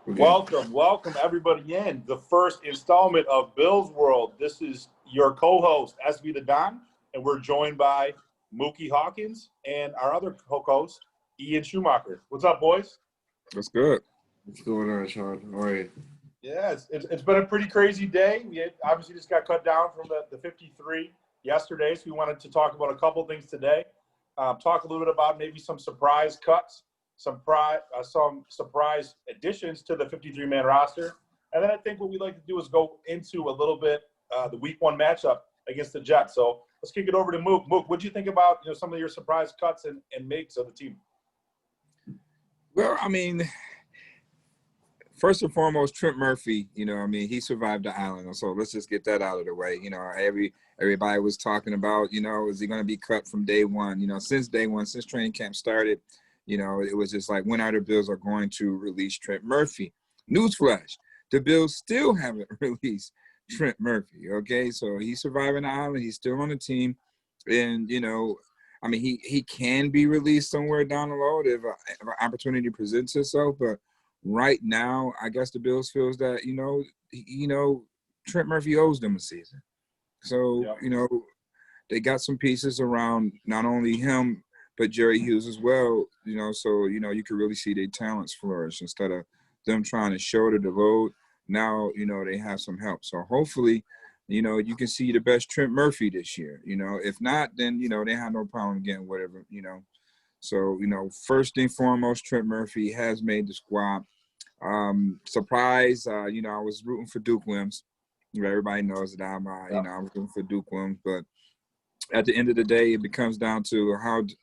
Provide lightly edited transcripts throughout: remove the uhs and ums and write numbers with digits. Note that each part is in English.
Welcome everybody in the first installment of Bill's World. This is your co-host, SVTheDon, and we're joined by Muki Hawkins and our other co-host, Ian Schumaker. What's up, boys? That's good. What's going on, Sean? How are you? Yeah, it's been a pretty crazy day. We obviously just got cut down from the 53 yesterday, so we wanted to talk about a couple things today. Talk a little bit about maybe some surprise cuts, some surprise additions to the 53-man roster. And then I think what we'd like to do is go into a little bit the week one matchup against the Jets. So let's kick it over to Mook. Mook, what do you think about some of your surprise cuts and makes of the team? Well, I mean, first and foremost, Trent Murphy, he survived the island. So let's just get that out of the way. Everybody was talking about, is he going to be cut from day one? Since day one, since training camp started, it was just like, when are the Bills are going to release Trent Murphy? Newsflash, the Bills still haven't released Trent Murphy, okay? So he's surviving the island. He's still on the team. And, he can be released somewhere down the road if an opportunity presents itself. But right now, I guess the Bills feels that, Trent Murphy owes them a season. So, they got some pieces around not only him, but Jerry Hughes as well, so, you can really see their talents flourish instead of them trying to shoulder the load. Now, they have some help. So hopefully, you can see the best Trent Murphy this year. If not, then, they have no problem getting whatever, So, first and foremost, Trent Murphy has made the squad. Surprise, I was rooting for Duke Williams. Everybody knows that I'm, I was rooting for Duke Williams. But at the end of the day, it becomes down to how –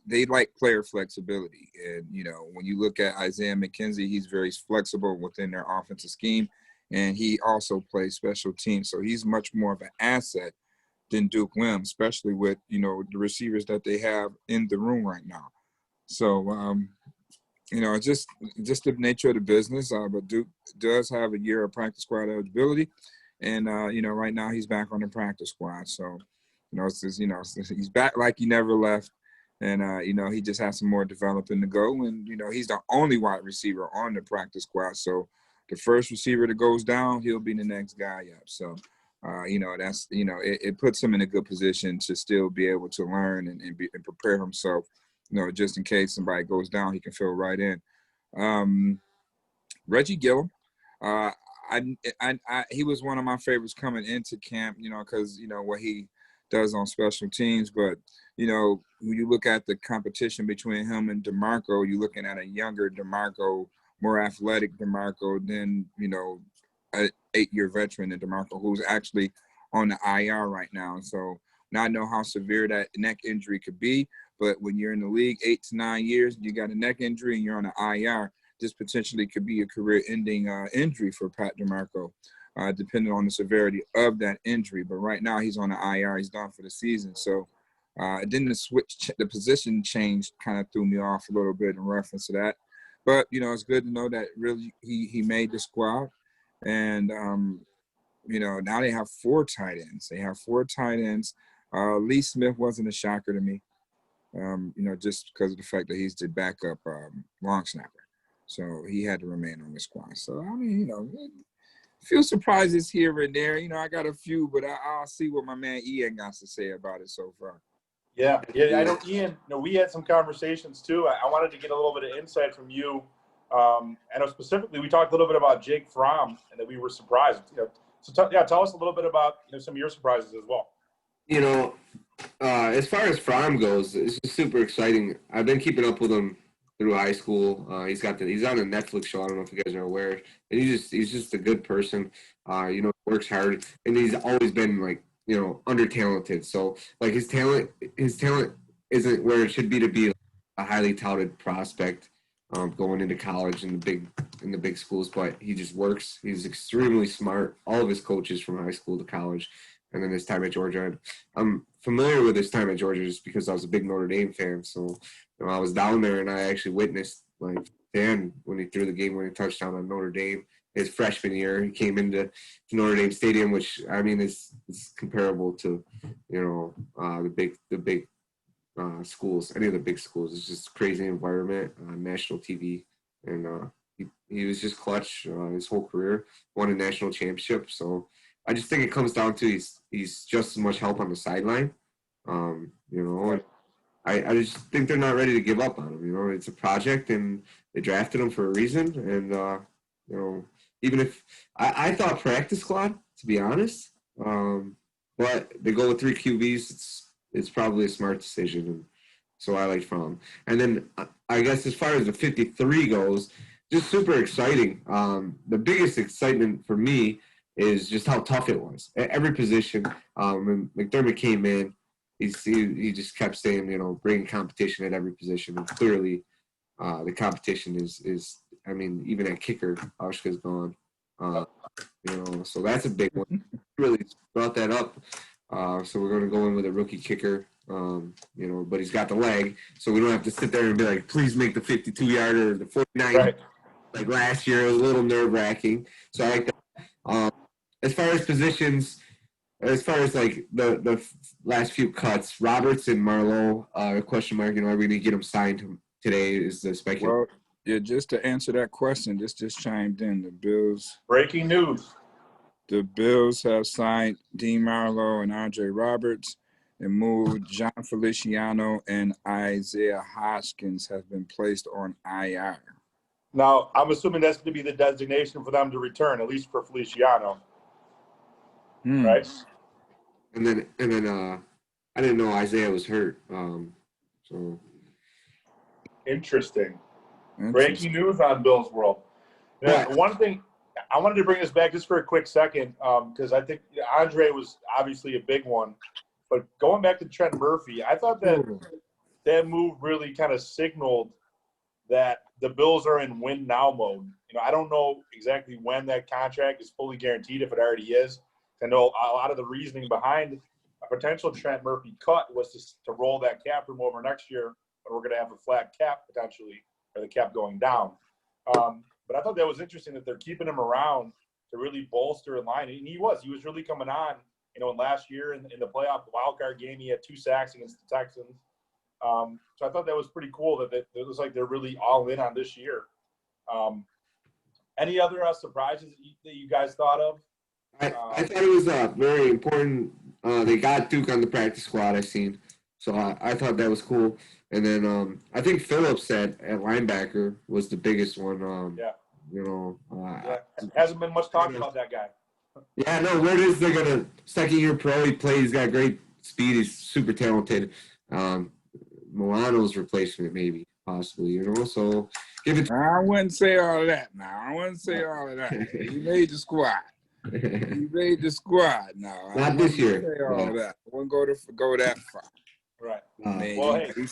they like player flexibility. And, when you look at Isaiah McKenzie, he's very flexible within their offensive scheme. And he also plays special teams. So he's much more of an asset than Duke Williams, especially with, the receivers that they have in the room right now. So, just the nature of the business. But Duke does have a year of practice squad eligibility. And, right now he's back on the practice squad. So, it's just, he's back like he never left. And, he just has some more developing to go. And, he's the only wide receiver on the practice squad. So the first receiver that goes down, he'll be the next guy up. So, that's, it puts him in a good position to still be able to learn and prepare himself, just in case somebody goes down, he can fill right in. Reggie Gillum, he was one of my favorites coming into camp, because, what he does on special teams. But, when you look at the competition between him and DeMarco, you're looking at a younger DeMarco, more athletic DeMarco than, an 8-year veteran in DeMarco, who's actually on the IR right now. So now I know how severe that neck injury could be, but when you're in the league 8 to 9 years, you got a neck injury and you're on the IR, this potentially could be a career-ending injury for Pat DeMarco. Depending on the severity of that injury. But right now he's on the IR. He's done for the season. So then the position change kind of threw me off a little bit in reference to that. But, it's good to know that really he made the squad. And, now they have 4 tight ends. They have 4 tight ends. Lee Smith wasn't a shocker to me, just because of the fact that he's the backup long snapper. So he had to remain on the squad. So, few surprises here and there. I got a few, but I'll see what my man Ian got to say about it so far. Yeah. I know, Ian, we had some conversations too. I wanted to get a little bit of insight from you. I know specifically we talked a little bit about Jake Fromm and that we were surprised. Tell us a little bit about some of your surprises as well. As far as Fromm goes, it's just super exciting. I've been keeping up with him through high school. He's on a Netflix show. I don't know if you guys are aware. And he's just a good person. Works hard, and he's always been under talented. So his talent isn't where it should be to be a highly touted prospect going into college in the big schools. But he just works. He's extremely smart. All of his coaches from high school to college, and then his time at Georgia. I'm familiar with his time at Georgia just because I was a big Notre Dame fan. So I was down there and I actually witnessed Dan when he threw the game-winning touchdown on Notre Dame his freshman year. He came into Notre Dame Stadium, which is comparable to the big schools, any of the big schools. It's just a crazy environment, national TV, and He was just clutch his whole career. Won a national championship. So I just think it comes down to he's just as much help on the sideline. You know, and I just think they're not ready to give up on him. You know, it's a project, and they drafted him for a reason. And you know, even if I thought practice squad, to be honest, but they go with 3 QBs. It's probably a smart decision, and so I liked from him. And then I guess as far as the 53 goes, just super exciting. The biggest excitement for me is just how tough it was at every position. When McDermott came in, he just kept saying, you know, bringing competition at every position. And clearly, the competition is I mean, even at kicker, Aushka's gone. You know, so that's a big one. Really brought that up. So we're going to go in with a rookie kicker. You know, but he's got the leg, so we don't have to sit there and be like, please make the 52-yarder or the 49. Right. Like last year, it was a little nerve-wracking. So I like that. As far as positions, as far as like the last few cuts, Roberts and Marlowe, question mark, you know, are we going to get them signed today is the speculation. Well, yeah, just to answer that question, just chimed in. The Bills. Breaking news. The Bills have signed Dean Marlowe and Andre Roberts and moved John Feliciano and Isaiah Hawkins have been placed on IR. Now, I'm assuming that's going to be the designation for them to return, at least for Feliciano. Right? And then I didn't know Isaiah was hurt. So Interesting. Breaking news on Bills World. Now, one thing, I wanted to bring this back just for a quick second because I think Andre was obviously a big one. But going back to Trent Murphy, I thought that move really kind of signaled that the Bills are in win now mode. You know, I don't know exactly when that contract is fully guaranteed, if it already is. I know a lot of the reasoning behind a potential Trent Murphy cut was to roll that cap room over next year, but we're going to have a flat cap potentially, or the cap going down. But I thought that was interesting that they're keeping him around to really bolster in line. And he was really coming on. You know, last year in the playoff wild card game, he had 2 sacks against the Texans. So I thought that was pretty cool that it looks like they're really all in on this year. Any other surprises that you guys thought of? I thought it was very important. They got Duke on the practice squad, I seen. So I thought that was cool. And then I think Phillips at linebacker was the biggest one. You know. Hasn't been much talk about that guy. Yeah, no, where is they're going to – second-year pro, he plays. He's got great speed. He's super talented. Milano's replacement maybe, possibly, you know. So give it – I wouldn't say all of that now. I wouldn't say all of that. He made the squad. He made the squad now. Not this year. Say all of that. I wouldn't go that far. Right. Man, he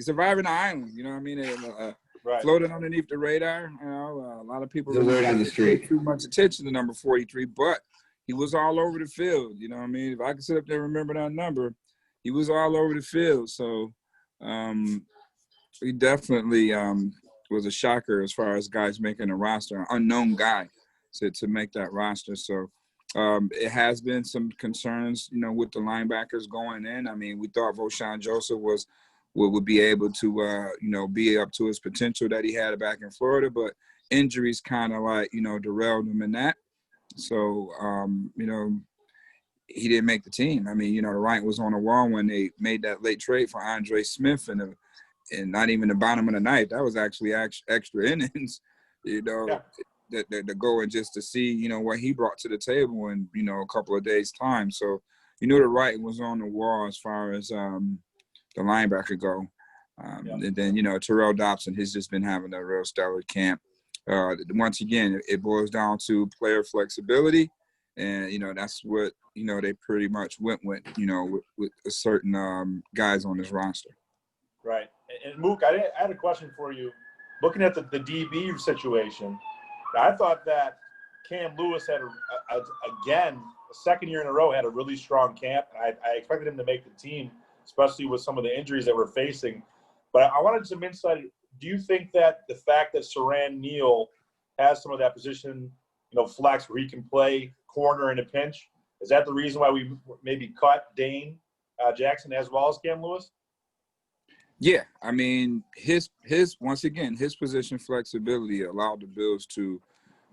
surviving the island, you know what I mean? Right. Floating underneath the radar. You know, a lot of people the word on the street. Pay too much attention to number 43, but he was all over the field. You know what I mean? If I could sit up there and remember that number, he was all over the field. So he definitely was a shocker as far as guys making a roster, an unknown guy to make that roster. So it has been some concerns, you know, with the linebackers going in. I mean, we thought Voshon Joseph would be able to, you know, be up to his potential that he had back in Florida, but injuries kind of like, you know, derailed him in that. So, you know, he didn't make the team. I mean, you know, the writing was on the wall when they made that late trade for Andre Smith and not even the bottom of the ninth. That was actually extra innings, you know, to go and just to see, you know, what he brought to the table in, you know, a couple of days' time. So, you know, the writing was on the wall as far as the linebacker go. And then, you know, Terrell Dobson has just been having a real stellar camp. Once again, it boils down to player flexibility. And, you know, that's what, you know, they pretty much went with, you know, with certain guys on this roster. Right. And Mook, I had a question for you. Looking at the DB situation, I thought that Cam Lewis had, again, the second year in a row, had a really strong camp. And I expected him to make the team, especially with some of the injuries that we're facing. But I wanted some insight. Do you think that the fact that Saran Neal has some of that position, you know, flex where he can play corner in a pinch, is that the reason why we maybe cut Dane Jackson as well as Cam Lewis? Yeah, I mean, his once again, his position flexibility allowed the Bills to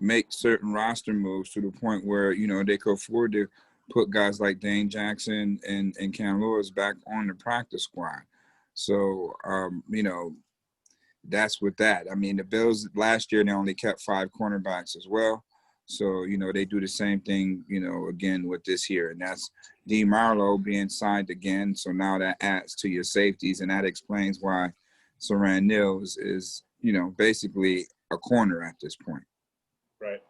make certain roster moves to the point where, you know, they could afford to put guys like Dane Jackson and Cam Lewis back on the practice squad. So, you know, that's with that. I mean, the Bills last year, they only kept 5 cornerbacks as well. So, you know, they do the same thing, you know, again with this here. And that's D. Marlowe being signed again. So now that adds to your safeties. And that explains why Saran Nils is, you know, basically a corner at this point. Right,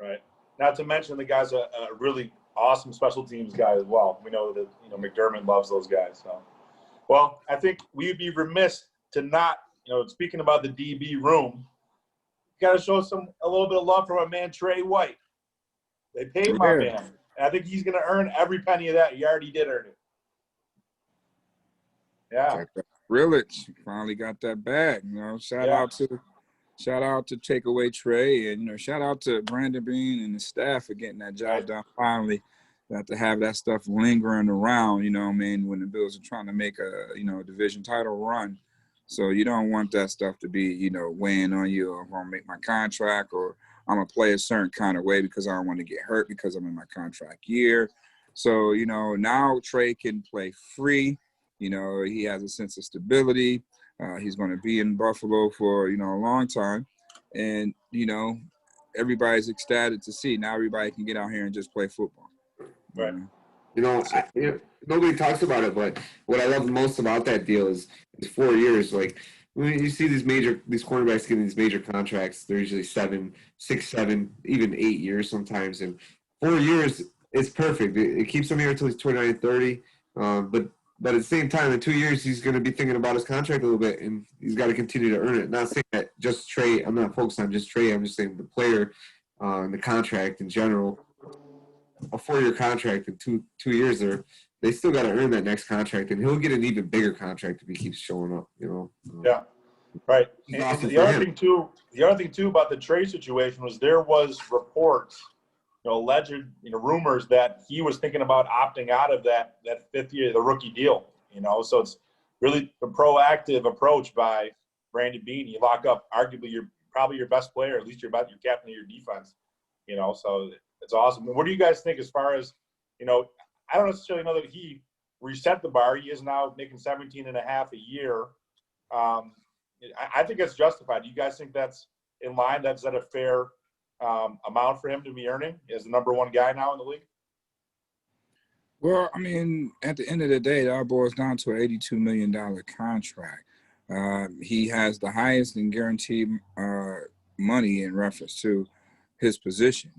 right. Not to mention the guy's a really awesome special teams guy as well. We know that, you know, McDermott loves those guys. So, well, I think we'd be remiss to not, you know, speaking about the DB room, you got to show a little bit of love for my man Trey White. They paid my man, and I think he's going to earn every penny of that. He already did earn it. Yeah. Rillage finally got that back. You know, shout out to Takeaway Trey, and, you know, shout out to Brandon Bean and the staff for getting that job done finally. Got to have that stuff lingering around, you know what I mean, when the Bills are trying to make a, you know, division title run. So you don't want that stuff to be, you know, weighing on you, or I'm going to make my contract, or I'm going to play a certain kind of way because I don't want to get hurt because I'm in my contract year. So, you know, now Trey can play free. You know, he has a sense of stability. He's going to be in Buffalo for, you know, a long time. And, you know, everybody's ecstatic to see. Now everybody can get out here and just play football. Right. You know, nobody talks about it, but what I love most about that deal is 4 years. Like, when you see these cornerbacks getting these major contracts, they're usually 7, 6, 7, even 8 years sometimes. And 4 years is perfect. It keeps him here until he's 29, 30. But at the same time, in 2 years, he's going to be thinking about his contract a little bit, and he's got to continue to earn it. Not saying that just Trey. I'm not focused on just Trey. I'm just saying the player and the contract in general. A 4-year contract in two years, they still got to earn that next contract, and he'll get an even bigger contract if he keeps showing up. You know. Yeah. Right. And awesome the other thing too about the trade situation was there was reports, you know, alleged, you know, rumors that he was thinking about opting out of that 5th year, the rookie deal. You know, so it's really a proactive approach by Brandon Beane. You lock up arguably probably your best player, at least your captain of your defense. You know, so it's awesome. What do you guys think as far as, you know, I don't necessarily know that he reset the bar. He is now making 17.5 a year. I think it's justified. Do you guys think that's in line? That's a fair amount for him to be earning as the number one guy now in the league? Well, I mean, at the end of the day, that boils down to an $82 million contract. He has the highest in guaranteed money in reference to his position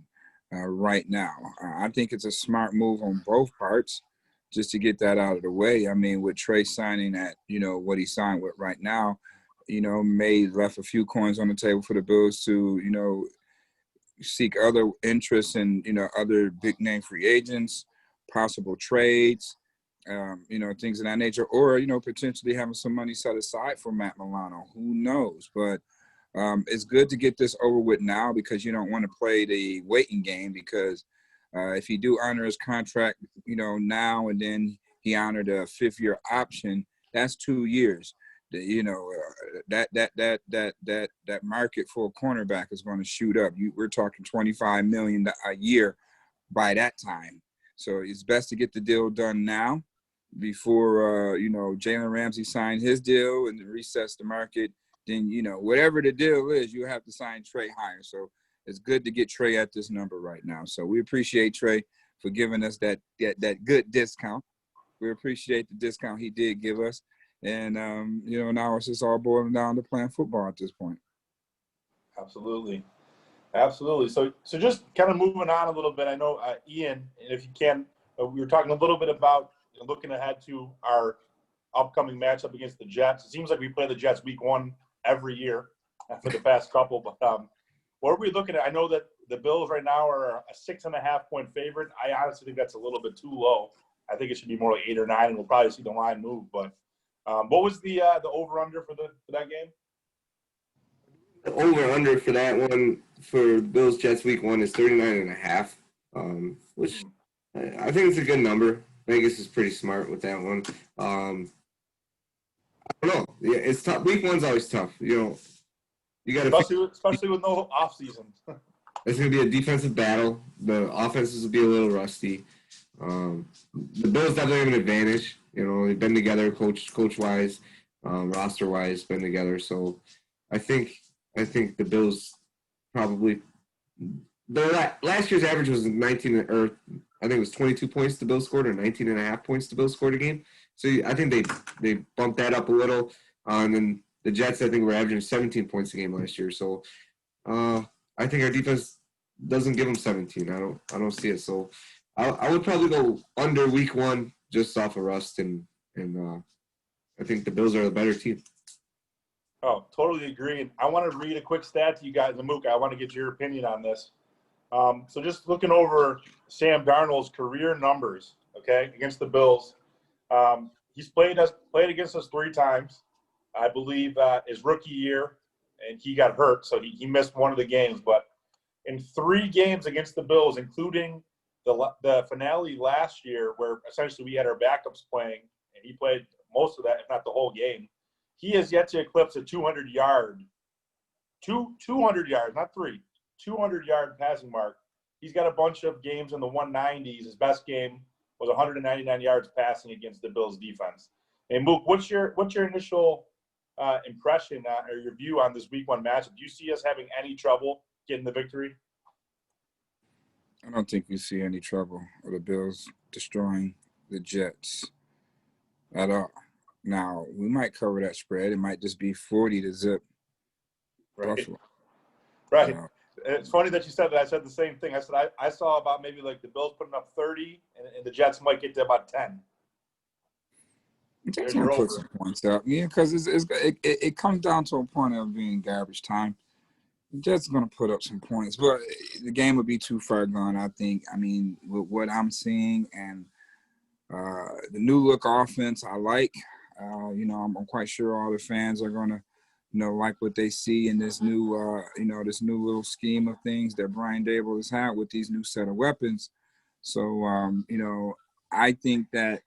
right now. I think it's a smart move on both parts just to get that out of the way. I mean, with Trey signing at, you know, what he signed with right now, you know, may left a few coins on the table for the Bills to, you know, seek other interests in, you know, other big name free agents, possible trades, you know, things of that nature, or, you know, potentially having some money set aside for Matt Milano. Who knows? But it's good to get this over with now because you don't want to play the waiting game because if you do honor his contract, you know, now and then he honored a 5th-year option, that's 2 years. You know, that market for a cornerback is going to shoot up. We're talking $25 million a year by that time. So it's best to get the deal done now before, you know, Jalen Ramsey signed his deal and resets the market. Then, you know, whatever the deal is, you have to sign Trey higher. So it's good to get Trey at this number right now. So we appreciate Trey for giving us that good discount. We appreciate the discount he did give us. And, you know, now it's just all boiling down to playing football at this point. Absolutely. Absolutely. So just kind of moving on a little bit, I know, Ian, and if you can, we were talking a little bit about, you know, looking ahead to our upcoming matchup against the Jets. It seems like we play the Jets week 1 every year for the past couple. But what are we looking at? I know that the Bills right now are a 6.5-point favorite. I honestly think that's a little bit too low. I think it should be more like 8 or 9, and we'll probably see the line move. But what was the over/under for that game? The over/under for that one for Bills Jets week 1 is 39.5, which I think it's a good number. Vegas is pretty smart with that one. I don't know. Yeah, it's tough. Week 1's always tough. You got to especially with no off season. It's going to be a defensive battle. The offenses will be a little rusty. The Bills definitely have an advantage. They've been together, coach wise, roster wise, been together. So, I think the Bills probably last year's average was 19, or I think it was 22 points the Bills scored, or 19 and a half points the Bills scored a game. So I think they bumped that up a little. And then the Jets, I think, were averaging 17 points a game last year. So I think our defense doesn't give them 17. I don't see it. So I would probably go under week 1 just off of rust, and I think the Bills are the better team. Oh, totally agree. And I want to read a quick stat to you guys, and Muki, I want to get your opinion on this. So just looking over Sam Darnold's career numbers, okay, against the Bills, he's played against us 3 times, I believe, his rookie year, and he got hurt, so he missed one of the games. But in 3 games against the Bills, including the finale last year, where essentially we had our backups playing, and he played most of that, if not the whole game, he has yet to eclipse a 200-yard, not 3, 200-yard passing mark. He's got a bunch of games in the 190s. His best game was 199 yards passing against the Bills defense. And Mook, what's your initial impression or your view on this week 1 matchup? Do you see us having any trouble getting the victory? I don't think we see any trouble with the Bills destroying the Jets at all. Now, we might cover that spread. It might just be 40 to zip Buffalo. Right. It's funny that you said that. I said the same thing. I said I saw about maybe like the Bills putting up 30, and the Jets might get to about 10. Jets gonna put some points up, because it comes down to a point of being garbage time. The Jets are gonna put up some points, but the game would be too far gone, I think. I mean, with what I'm seeing and the new look offense, I like. I'm quite sure all the fans are gonna, like what they see in this new, this new little scheme of things that Brian Dable has had with these new set of weapons. So, I think that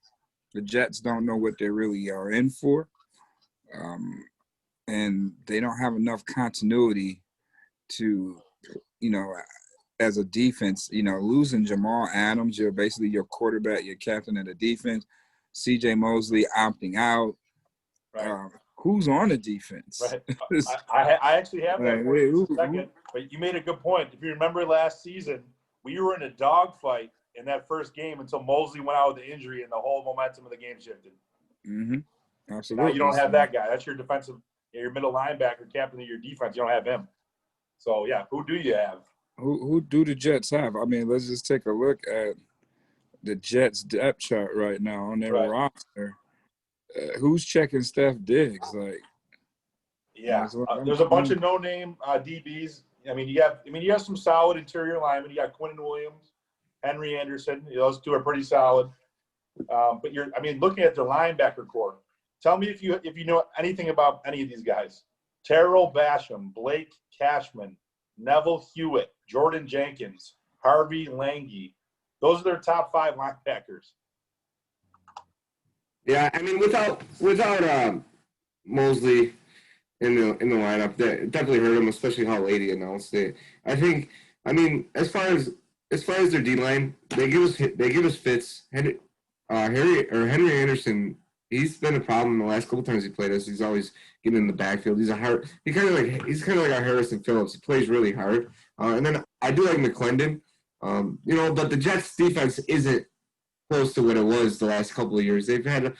the Jets don't know what they really are in for, and they don't have enough continuity to, as a defense, losing Jamal Adams, you're basically your quarterback, your captain of the defense. C.J. Mosley opting out. Right. Who's on the defense? Right. I actually have that for you in a second, but you made a good point. If you remember last season, we were in a dogfight in that first game until Mosley went out with the injury and the whole momentum of the game shifted. Mm-hmm. Absolutely. Now you don't have that guy. That's your defensive, your middle linebacker, captain of your defense. You don't have him. So, yeah, who do you have? Who do the Jets have? I mean, let's just take a look at the Jets depth chart right now on their roster. Who's checking Steph Diggs? There's a bunch of no-name DBs. You have some solid interior linemen. You got Quinton Williams, Henry Anderson. Those 2 are pretty solid. But looking at their linebacker core, tell me if you know anything about any of these guys. Terrell Basham, Blake Cashman, Neville Hewitt, Jordan Jenkins, Harvey Lange. Those are their top 5 linebackers. Yeah, without Mosley in the lineup, that definitely hurt him, especially how late he announced it. I think, as far as their D line, they give us fits. Henry Anderson, he's been a problem the last couple times he played us. He's always getting in the backfield. He's kind of like our Harrison Phillips. He plays really hard. And then I do like McClendon. But the Jets defense isn't close to what it was the last couple of years. They've had, at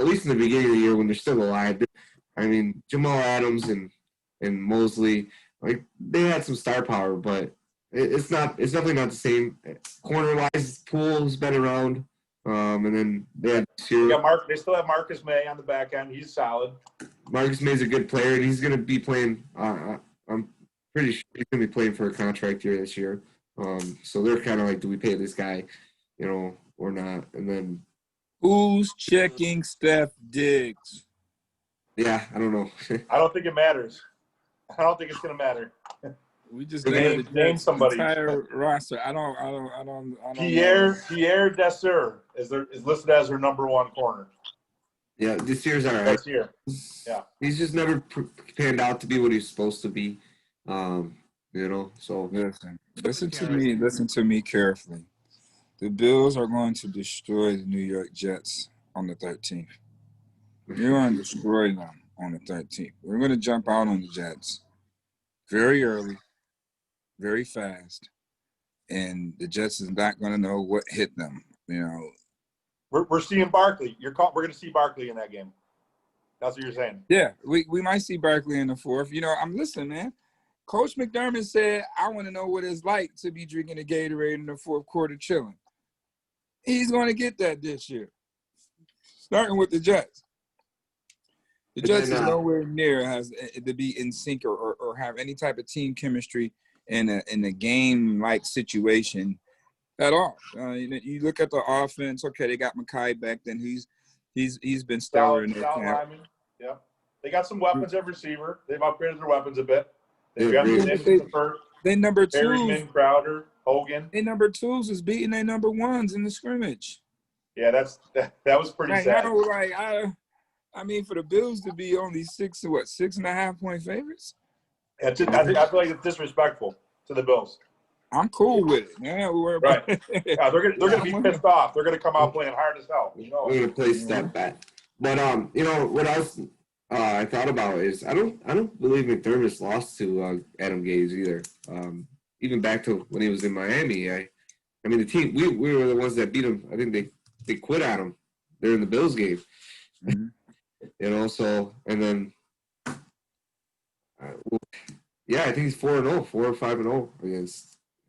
least in the beginning of the year when they're still alive. Jamal Adams and Mosley, they had some star power, but it's definitely not the same. Corner-wise, Poole's been around. And then they have They still have Marcus May on the back end. He's solid. Marcus May's a good player, and he's going to be playing. I'm pretty sure he's going to be playing for a contract year this year. So they're kind of like, do we pay this guy, or not? And then who's checking Steph Diggs? Yeah, I don't know. I don't think it matters. I don't think it's going to matter. We just name somebody. Entire roster. I don't Pierre Desir is listed as her number 1 corner. Yeah, this year's all right. Best year. Yeah. He's just never panned out to be what he's supposed to be. You know, so listen to me carefully. The Bills are going to destroy the New York Jets on the 13th. You're going to destroy them on the 13th. We're going to jump out on the Jets very early, very fast, and the Jets is not going to know what hit them. You know, we're seeing Barkley. We're going to see Barkley in that game. That's what you're saying. Yeah, we might see Barkley in the fourth. You know, I'm listening, man. Coach McDermott said, "I want to know what it's like to be drinking a Gatorade in the fourth quarter, chilling." He's going to get that this year, starting with the Jets. The Jets is nowhere near has to be in sync or have any type of team chemistry in a game-like situation at all. You look at the offense. Okay, they got Muki back. Then he's been stellar in their camp. Yeah, they got some weapons at receiver. They've upgraded their weapons a bit. They've got they number twos. Perryman, Crowder, Hogan. They number twos is beating their number ones in the scrimmage. Yeah, that was pretty sad. I mean, for the Bills to be only 6.5 point favorites? I feel like it's disrespectful to the Bills. I'm cool with it. Yeah, right. Yeah, they're gonna be pissed off. They're gonna come out playing hard as hell. You know, we're gonna play step back. But you know what else I thought about is I don't believe McDermott's lost to Adam Gase either. Even back to when he was in Miami, I mean the team we were the ones that beat him. I think they quit at him. They're in the Bills game. Mm-hmm. You know, so and then yeah, I think he's 4-0, 4 or 5-0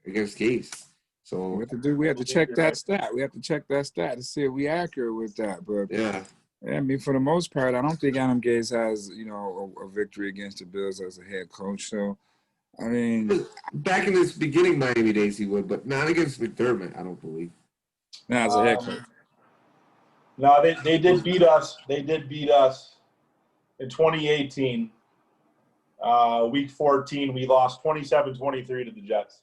against Gase. So we have to check that stat. We have to check that stat to see if we accurate with that. But yeah, I mean, for the most part, I don't think Adam Gase has, you know, a victory against the Bills as a head coach. So, I mean, back in his beginning Miami days, he would, but not against McDermott. I don't believe. Not as a head coach. No, they did beat us. They did beat us in 2018. Week 14, we lost 27-23 to the Jets.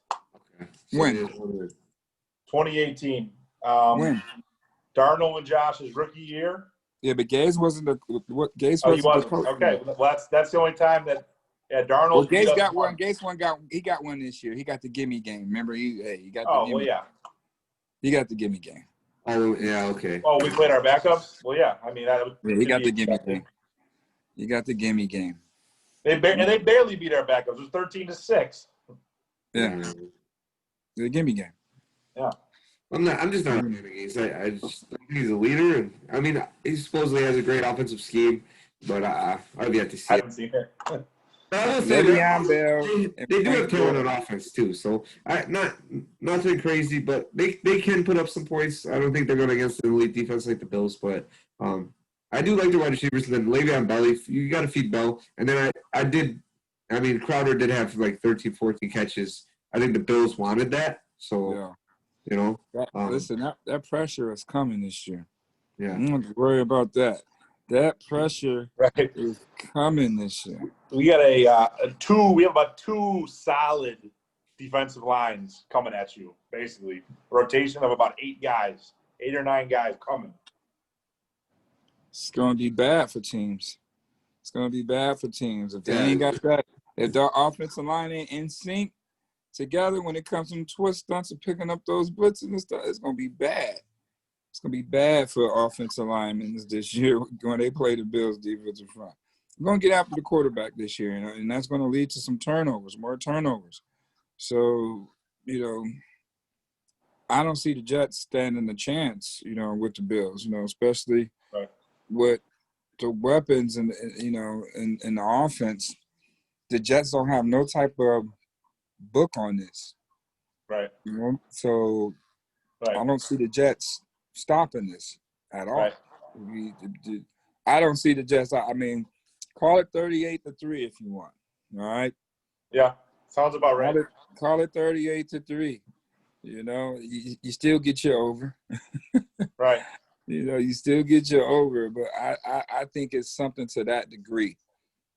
Okay. So when? 2018. When? Darnold and Josh's rookie year. Yeah, but Gase wasn't the Gase wasn't the coach. Okay, well that's the only time that Darnold. Well, Gase got one. Gase got one this year. He got the gimme game. Remember, he got. Oh well, yeah. He got the gimme game. Oh yeah, okay. Oh, we played our backups. Well, yeah. I mean, he got the gimme game. He got the gimme game. They barely beat our backups. It was 13-6. Yeah, the gimme game. Yeah. I'm just not a fan of Gase. I just think he's a leader, and I mean, he supposedly has a great offensive scheme, but I've yet to see. I haven't seen it. They do have talent on offense too, so nothing crazy, but they can put up some points. I don't think they're going against an elite defense like the Bills, but I do like the wide receivers. And then Le'Veon Bell, you got to feed Bell, and then I mean Crowder did have like 13, 14 catches. I think the Bills wanted that, so. Yeah. You know, listen, that pressure is coming this year. Yeah, I'm not worry about that. That pressure is coming this year. We got we have about two solid defensive lines coming at you. Basically, rotation of about 8 or 9 guys coming. It's gonna be bad for teams. If they ain't got that. If their offensive line ain't in sync together when it comes to twist stunts and picking up those blitzes and stuff, it's going to be bad. It's going to be bad for offensive linemen this year when they play the Bills defensive front. We're going to get after the quarterback this year, and that's going to lead to some turnovers, more turnovers. So, you know, I don't see the Jets standing a chance, you know, with the Bills, you know, especially with the weapons and you know, and the offense. The Jets don't have no type of book on this, right? You know, so I don't see the Jets stopping this at all. Right. I don't see the Jets. I mean, call it 38-3 if you want. All right. Yeah, sounds about right. Call it 38-3. You know, you still get your over. Right. You know, you still get your over, but I think it's something to that degree.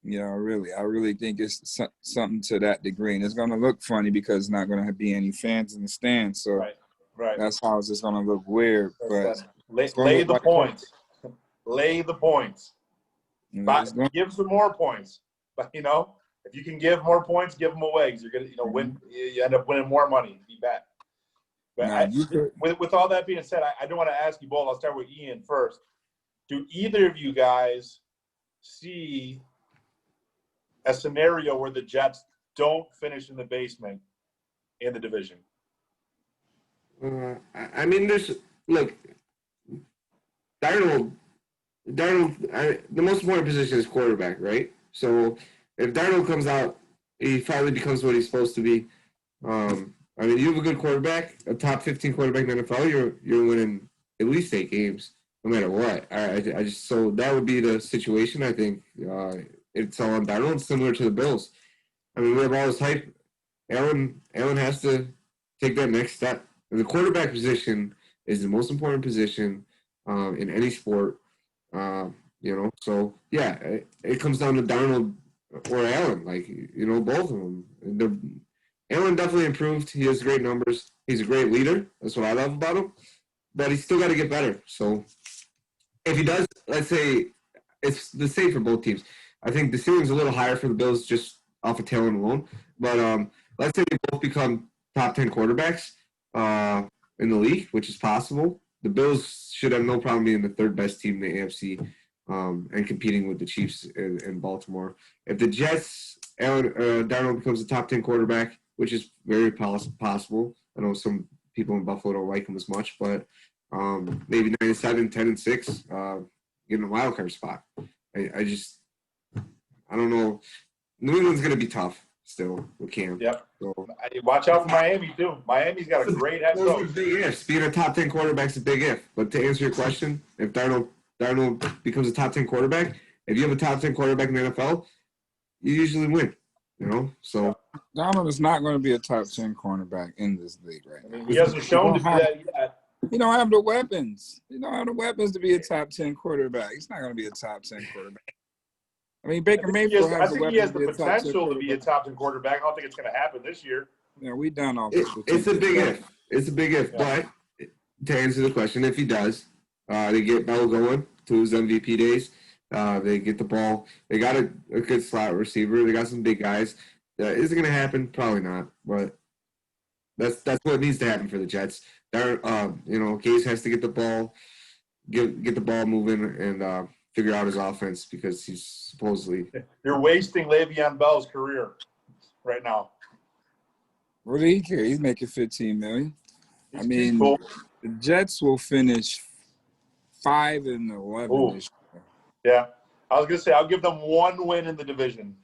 You know, I really think it's something to that degree. And it's going to look funny because it's not going to be any fans in the stands. So right. That's how it's just going to look weird. But lay the points. lay the points. But give some more points. But, you know, if you can give more points, give them away because you're going to, you know, win. You end up winning more money. Be bet. But with all that being said, I do want to ask you both. I'll start with Ian first. Do either of you guys see a scenario where the Jets don't finish in the basement in the division? I mean, look, Darnold, the most important position is quarterback, right? So if Darnold comes out, he finally becomes what he's supposed to be. I mean, you have a good quarterback, a top 15 quarterback in the NFL, you're winning at least 8 games, no matter what. So that would be the situation. I think it's all on Darnold, similar to the Bills. I mean, we have all this hype. Allen has to take that next step. And the quarterback position is the most important position in any sport. You know, so yeah, it comes down to Darnold or Allen, like, you know, both of them. Allen definitely improved. He has great numbers. He's a great leader. That's what I love about him. But he's still got to get better. So if he does, let's say it's the same for both teams. I think the ceiling's a little higher for the Bills just off of talent alone. But let's say they both become top 10 quarterbacks in the league, which is possible. The Bills should have no problem being the third best team in the AFC and competing with the Chiefs in Baltimore. If the Jets, Darnold becomes a top 10 quarterback, which is very possible. I know some people in Buffalo don't like him as much, but maybe 9-7, 10-6, getting a wild card spot. I don't know. New England's going to be tough still with Cam. Yep. So, watch out for Miami, too. Miami's got a great head coach. Those are big ifs. Being a top 10 quarterback's a big if. But to answer your question, if Darnold becomes a top 10 quarterback, if you have a top 10 quarterback in the NFL, you usually win. You know? So Darnold is not going to be a top 10 cornerback in this league right now. He hasn't shown to be that yet. You don't have the weapons. You don't have the weapons to be a top 10 quarterback. He's not going to be a top 10 quarterback. I mean, Baker Mayfield has the weapons. I think he has the potential to be a top 10 quarterback. I don't think it's going to happen this year. Yeah, we done all this. It's a big if. It's a big if. Yeah. But to answer the question, if he does, they get Bell going to his MVP days. They get the ball. They got a good slot receiver. They got some big guys. Is it going to happen? Probably not. But that's what needs to happen for the Jets. You know, Gase has to get the ball, get the ball moving, and figure out his offense because he's supposedly. You're wasting Le'Veon Bell's career right now. What do he care? He's making $15 million. I mean, cool. The Jets will finish 5-11 this year. Yeah, I was gonna say I'll give them 1 win in the division.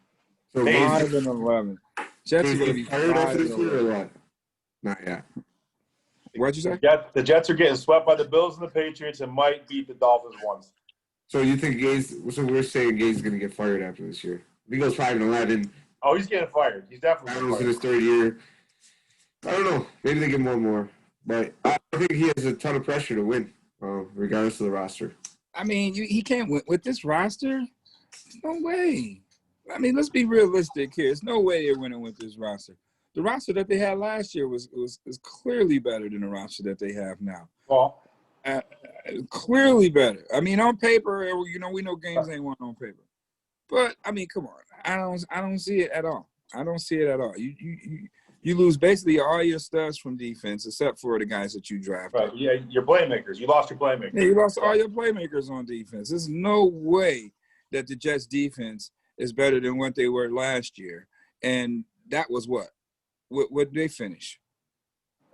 So 5-11. Jets are gonna be 5-11. Not yet. What'd you say? The Jets are getting swept by the Bills and the Patriots and might beat the Dolphins once. So you think Gase? So we're saying Gase is going to get fired after this year. If he goes 5-11. Oh, he's getting fired. He's definitely fired. In his 3rd year. I don't know. Maybe they give him 1 more. But I think he has a ton of pressure to win, regardless of the roster. I mean, he can't win with this roster. No way. I mean, let's be realistic here. There's no way they're winning with this roster. The roster that they had last year was clearly better than the roster that they have now. Well, clearly better. I mean, on paper, you know, we know games ain't won on paper. But I mean, come on. I don't see it at all. I don't see it at all. You lose basically all your studs from defense, except for the guys that you drafted. Right. Yeah, your playmakers. You lost your playmakers. Yeah, you lost all your playmakers on defense. There's no way that the Jets' defense is better than what they were last year. And that was what did they finish?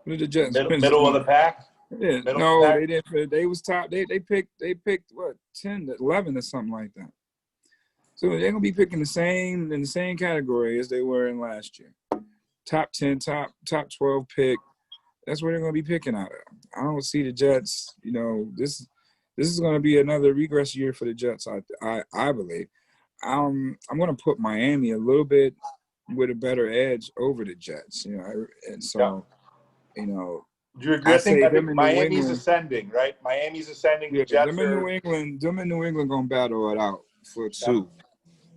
What did the Jets finish? Middle of the pack? Yeah. No, they didn't. They was top. They picked what, 10 to 11 or something like that. So they're gonna be picking in the same category as they were in last year. Top 10, top 12 pick. That's where they're gonna be picking out of. I don't see the Jets. You know, this is gonna be another regress year for the Jets. I believe. I'm gonna put Miami a little bit with a better edge over the Jets. You know, and so you know. Do you agree? I think Miami's ascending, right? Miami's ascending. Yeah, the Jets them in New England gonna battle it out for 2.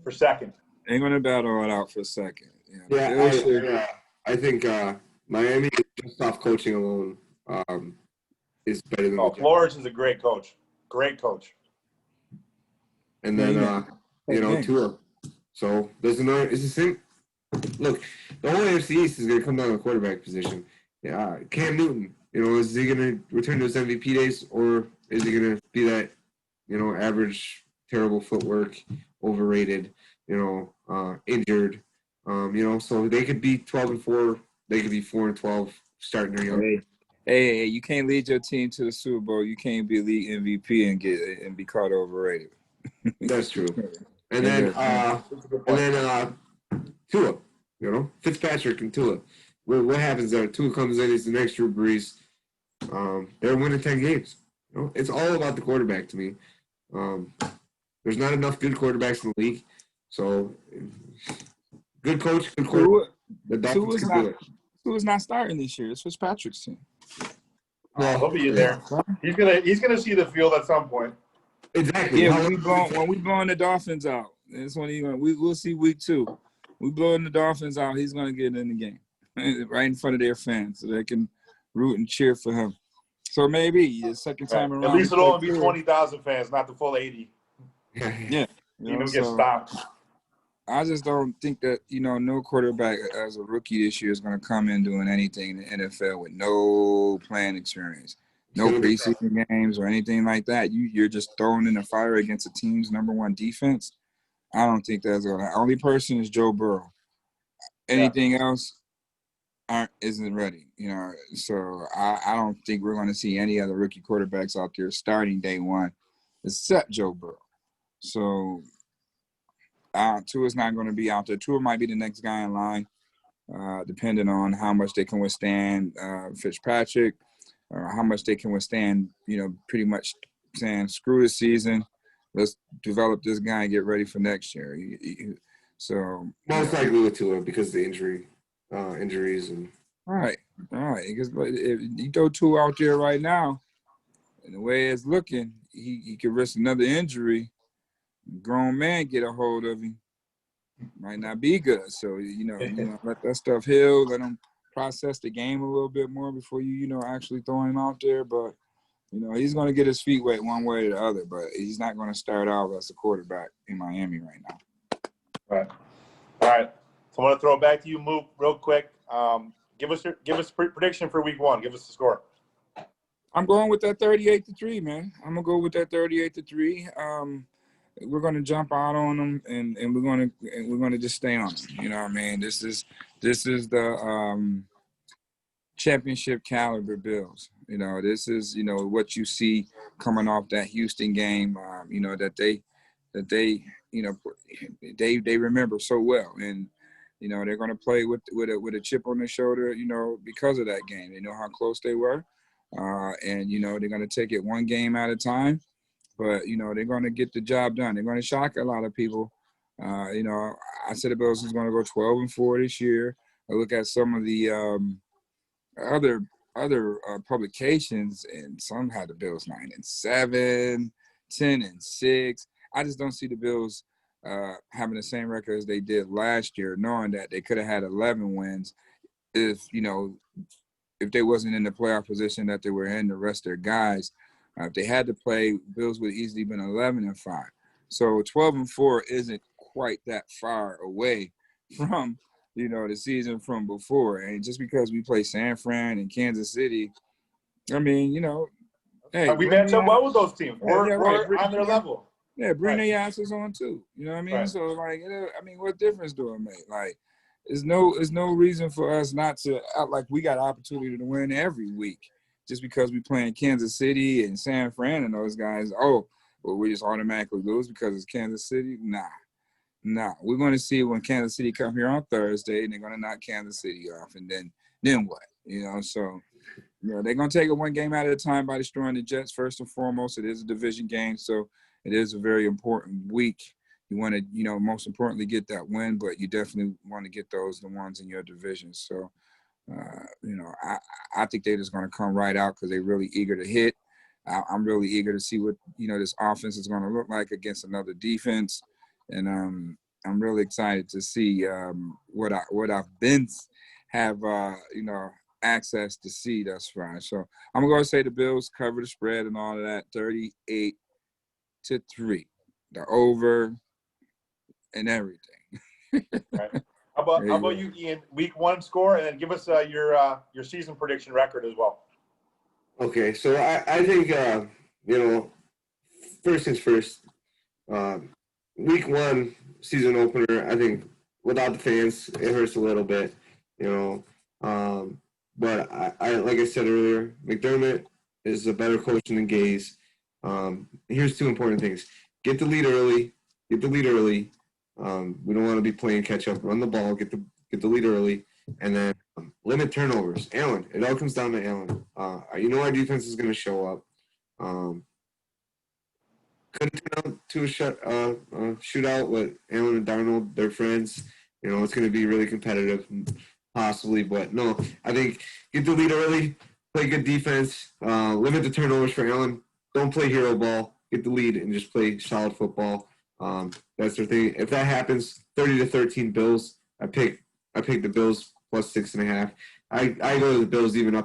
For second. They're gonna battle it out for second. I think Miami, just off coaching alone, is better than. Flores is a great coach. Great coach. and then Tua. So there's another. It's the same. Look, the whole AFC East is going to come down to the quarterback position. Yeah, Cam Newton. Is he going to return to his MVP days, or is he going to be that average, terrible footwork, overrated, injured? So they could be 12-4. They could be 4-12 starting their young. Hey, you can't lead your team to the Super Bowl. You can't be league MVP and be caught overrated. That's true. And then Tua, Fitzpatrick and Tua. What happens there? Tua comes in, he's the next Drew Brees. They're winning 10 games. It's all about the quarterback to me. There's not enough good quarterbacks in the league. So, good coach, good quarterback. The Dolphins can do it. Tua's not starting this year. It's Fitzpatrick's team. Well, he'll be in there. He's gonna see the field at some point. Exactly. Yeah, when we blowing the Dolphins out, that's when we'll see week 2. We blowing the Dolphins out. He's gonna get in the game right in front of their fans, so they can root and cheer for him. So maybe the second time around. At least it'll only be 20,000 fans, not the full 80. Yeah, Get stopped. I just don't think that no quarterback as a rookie this year is going to come in doing anything in the NFL with no playing experience, no preseason games or anything like that. You're just thrown in the fire against a team's #1 defense. I don't think that's going to. Only person is Joe Burrow. Anything else isn't ready. So I don't think we're going to see any other rookie quarterbacks out there starting day one, except Joe Burrow. So. Tua's not going to be out there. Tua might be the next guy in line, depending on how much they can withstand Fitzpatrick, or how much they can withstand, pretty much saying, screw the season. Let's develop this guy and get ready for next year. So most likely with Tua because of the injuries and. All right. Because if you throw Tua out there right now, and the way it's looking, he could risk another injury. Grown man get a hold of him, might not be good. So let that stuff heal. Let him process the game a little bit more before you actually throw him out there. But he's going to get his feet wet one way or the other. But he's not going to start out as a quarterback in Miami right now. Right. All right. So I want to throw it back to you, Mook, real quick. Give us prediction for week 1. Give us the score. I'm going with that 38-3, man. I'm gonna go with that 38-3. We're gonna jump out on them, and we're gonna just stay on them. You know what I mean? This is the championship caliber Bills. This is what you see coming off that Houston game. That they remember so well, and they're gonna play with a chip on their shoulder. Because of that game, they know how close they were, and they're gonna take it one game at a time. But, they're going to get the job done. They're going to shock a lot of people. I said the Bills is going to go 12-4 this year. I look at some of the other publications, and some had the Bills 9-7, 10-6. I just don't see the Bills having the same record as they did last year, knowing that they could have had 11 wins if they wasn't in the playoff position that they were in, the rest of their guys. If they had to play, Bills would have easily been 11-5. So 12-4 isn't quite that far away from, the season from before. And just because we play San Fran and Kansas City, I mean, hey, we match up well with those teams. We're on their level. Yeah, bring their asses on too. You know what I mean? Right. So what difference do it make? Like, there's no reason for us not to act like we got opportunity to win every week. Just because we playing Kansas City and San Fran and those guys, we just automatically lose because it's Kansas City? Nah. We're going to see when Kansas City come here on Thursday, and they're going to knock Kansas City off, and then what? So they're going to take it one game at a time by destroying the Jets first and foremost. It is a division game, so it is a very important week. You want to, most importantly, get that win, but you definitely want to get the ones in your division. So. I think they're just going to come right out because they're really eager to hit. I'm really eager to see what, this offense is going to look like against another defense. And I'm really excited to see what I've been have, access to see thus far. So I'm going to say the Bills cover the spread and all of that, 38-3. the over, and everything. Right. How about you, Ian? Week 1 score, and then give us your season prediction record as well. Okay, so I think first things first. Week 1 season opener, I think without the fans, it hurts a little bit, but I like I said earlier, McDermott is a better coach than Gaze. Here's 2 important things: get the lead early. We don't want to be playing catch up. Run the ball, get the lead early, and then limit turnovers. Allen, it all comes down to Allen. Our defense is going to show up. Couldn't turn out to a shootout with Allen and Darnold. They're friends. It's going to be really competitive, possibly. But no, I think get the lead early, play good defense, limit the turnovers for Allen. Don't play hero ball. Get the lead and just play solid football. That's their thing. If that happens, 30-13 Bills. I pick the Bills plus 6.5. I go to the Bills even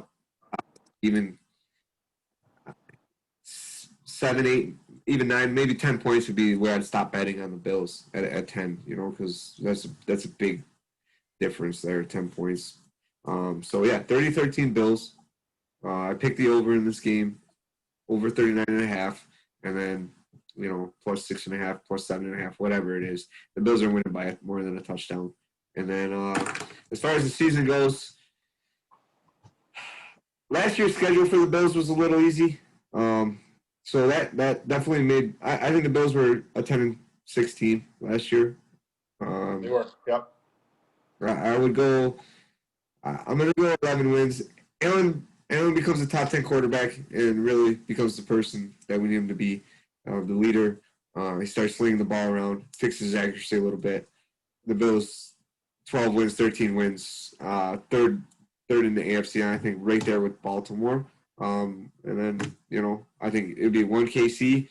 7, 8, even 9, maybe 10 points would be where I'd stop betting on the Bills at 10. Because that's a big difference there, 10 points. So yeah, 30-13 Bills. I picked the over in this game, over 39.5, and then plus 6.5, plus 7.5, whatever it is. The Bills are winning by more than a touchdown. And then as far as the season goes, last year's schedule for the Bills was a little easy. So that definitely made. I think the Bills were a 10-16 last year. They were. Yep. I would go. I'm going to go 11 wins. Allen becomes a top 10 quarterback and really becomes the person that we need him to be, the leader. He starts slinging the ball around, fixes his accuracy a little bit. The Bills, 12 wins, 13 wins, third in the AFC, I think right there with Baltimore. And then, I think it would be 1 KC,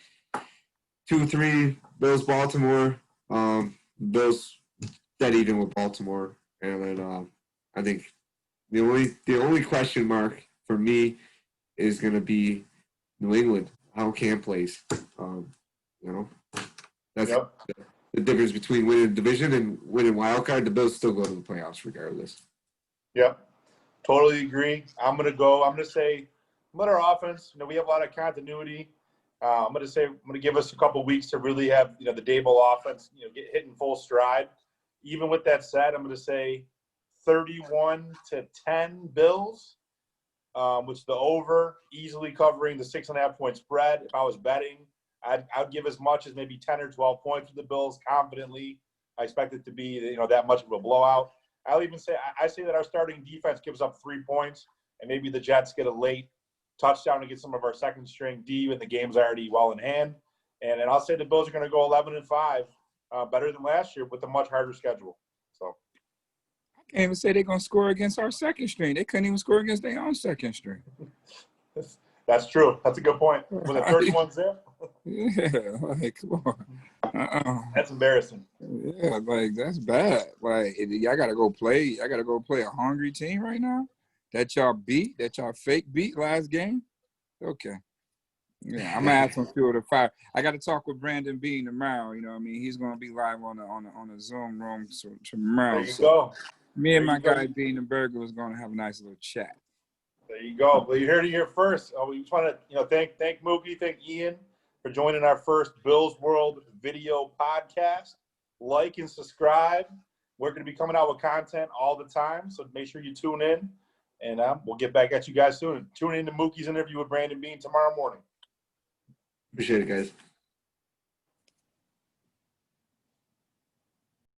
2-3 Bills, Baltimore. Bills dead even with Baltimore. And then I think the only question mark for me is going to be New England, how Cam plays. That's the difference between winning division and winning wild card. The Bills still go to the playoffs regardless. Yep, totally agree. I'm going to say, let our offense, we have a lot of continuity. I'm going to give us a couple weeks to really have, the Dable offense, get hit in full stride. Even with that said, I'm going to say 31-10 Bills, which the over easily covering the 6.5 point spread. If I was betting, I'd give as much as maybe 10 or 12 points for the Bills confidently. I expect it to be, that much of a blowout. I'll even say, I say that our starting defense gives up 3 points, and maybe the Jets get a late touchdown to get some of our second string D when the game's already well in hand. And I'll say the Bills are going to go 11-5, better than last year with a much harder schedule. So I can't even say they're going to score against our second string. They couldn't even score against their own second string. That's true. That's a good point. When the first one's there. Yeah, come on. That's embarrassing. Yeah, that's bad. Y'all gotta go play. I gotta go play a hungry team right now. That y'all fake beat last game. Okay. Yeah, I'm gonna add some fuel to fire. I got to talk with Brandon Bean tomorrow. He's gonna be live on the Zoom room tomorrow. There you go. Me and my guy Bean and Burger was gonna have a nice little chat. There you go. Well, you heard it here first. We just want to, thank Muki, thank Ian for joining our first Bills World video podcast. Like and subscribe. We're going to be coming out with content all the time, so make sure you tune in, and we'll get back at you guys soon. Tune in to Muki's interview with Brandon Bean tomorrow morning. Appreciate it, guys.